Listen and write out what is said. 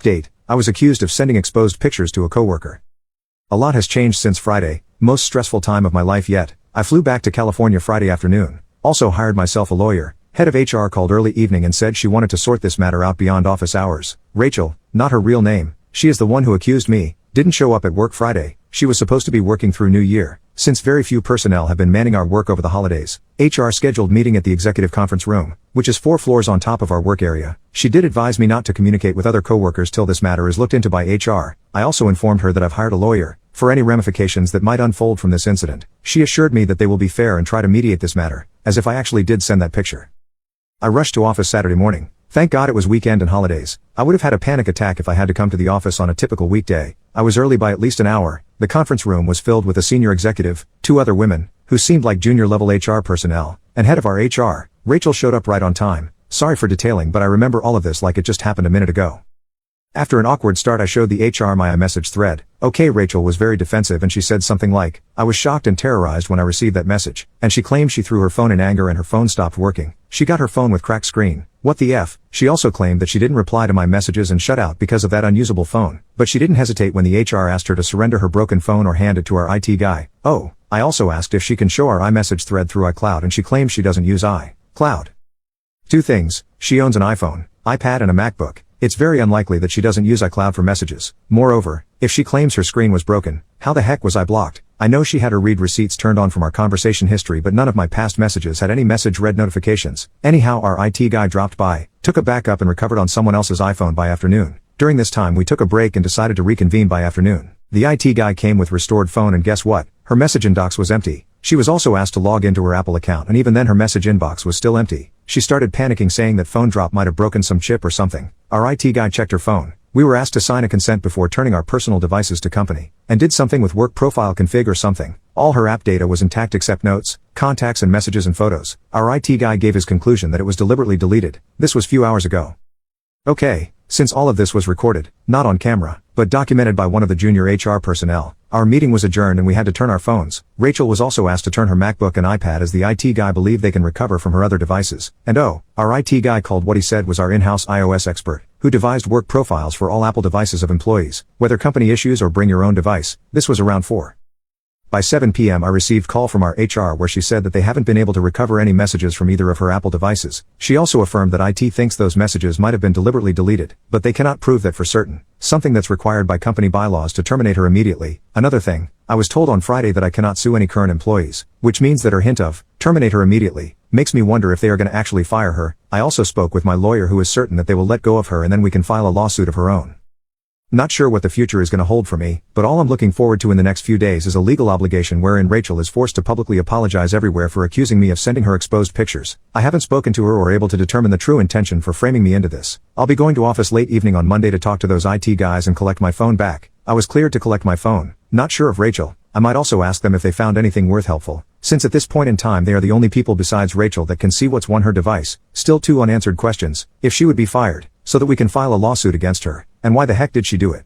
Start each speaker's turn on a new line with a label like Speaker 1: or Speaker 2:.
Speaker 1: Date: I was accused of sending exposed pictures to a coworker. A lot has changed since Friday, most stressful time of my life yet. I flew back to California Friday afternoon. Also hired myself a lawyer. Head of HR called early evening and said she wanted to sort this matter out beyond office hours. Rachel, not her real name, she is the one who accused me, didn't show up at work Friday. She was supposed to be working through New Year, since very few personnel have been manning our work over the holidays. HR scheduled meeting at the executive conference room, which is 4 floors on top of our work area. She did advise me not to communicate with other coworkers till this matter is looked into by HR. I also informed her that I've hired a lawyer, for any ramifications that might unfold from this incident. She assured me that they will be fair and try to mediate this matter, as if I actually did send that picture. I rushed to office Saturday morning. Thank God it was weekend and holidays. I would have had a panic attack if I had to come to the office on a typical weekday. I was early by at least an hour. The conference room was filled with a senior executive, 2 other women, who seemed like junior level HR personnel, and head of our HR. Rachel showed up right on time. Sorry for detailing, but I remember all of this like it just happened a minute ago. After an awkward start, I showed the HR my iMessage thread. Okay, Rachel was very defensive and she said something like, I was shocked and terrorized when I received that message. And she claimed she threw her phone in anger and her phone stopped working. She got her phone with cracked screen. What the F? She also claimed that she didn't reply to my messages and shut out because of that unusable phone. But she didn't hesitate when the HR asked her to surrender her broken phone or hand it to our IT guy. Oh, I also asked if she can show our iMessage thread through iCloud and she claims she doesn't use iCloud. 2 things, she owns an iPhone, iPad and a MacBook. It's very unlikely that she doesn't use iCloud for messages. Moreover, if she claims her screen was broken, how the heck was I blocked? I know she had her read receipts turned on from our conversation history, but none of my past messages had any message read notifications. Anyhow, our IT guy dropped by, took a backup and recovered on someone else's iPhone by afternoon. During this time we took a break and decided to reconvene by afternoon. The IT guy came with restored phone and guess what? Her message inbox was empty. She was also asked to log into her Apple account and even then her message inbox was still empty. She started panicking saying that phone drop might have broken some chip or something. Our IT guy checked her phone. We were asked to sign a consent before turning our personal devices to company, and did something with work profile config or something. All her app data was intact except notes, contacts and messages and photos. Our IT guy gave his conclusion that it was deliberately deleted. This was few hours ago. Okay, since all of this was recorded, not on camera, but documented by one of the junior HR personnel, our meeting was adjourned and we had to turn our phones. Rachel was also asked to turn her MacBook and iPad as the IT guy believed they can recover from her other devices. And oh, our IT guy called what he said was our in-house iOS expert, who devised work profiles for all Apple devices of employees, whether company issues or bring your own device. This was around 4. By 7 p.m. I received call from our HR where she said that they haven't been able to recover any messages from either of her Apple devices. She also affirmed that IT thinks those messages might have been deliberately deleted, but they cannot prove that for certain. Something that's required by company bylaws to terminate her immediately. Another thing, I was told on Friday that I cannot sue any current employees, which means that her hint of, terminate her immediately, makes me wonder if they are going to actually fire her. I also spoke with my lawyer who is certain that they will let go of her and then we can file a lawsuit of her own. Not sure what the future is going to hold for me, but all I'm looking forward to in the next few days is a legal obligation wherein Rachel is forced to publicly apologize everywhere for accusing me of sending her exposed pictures. I haven't spoken to her or able to determine the true intention for framing me into this. I'll be going to office late evening on Monday to talk to those IT guys and collect my phone back. I was cleared to collect my phone. Not sure of Rachel. I might also ask them if they found anything worth helpful, since at this point in time they are the only people besides Rachel that can see what's won her device. Still 2 unanswered questions. If she would be fired, so that we can file a lawsuit against her, and why the heck did she do it?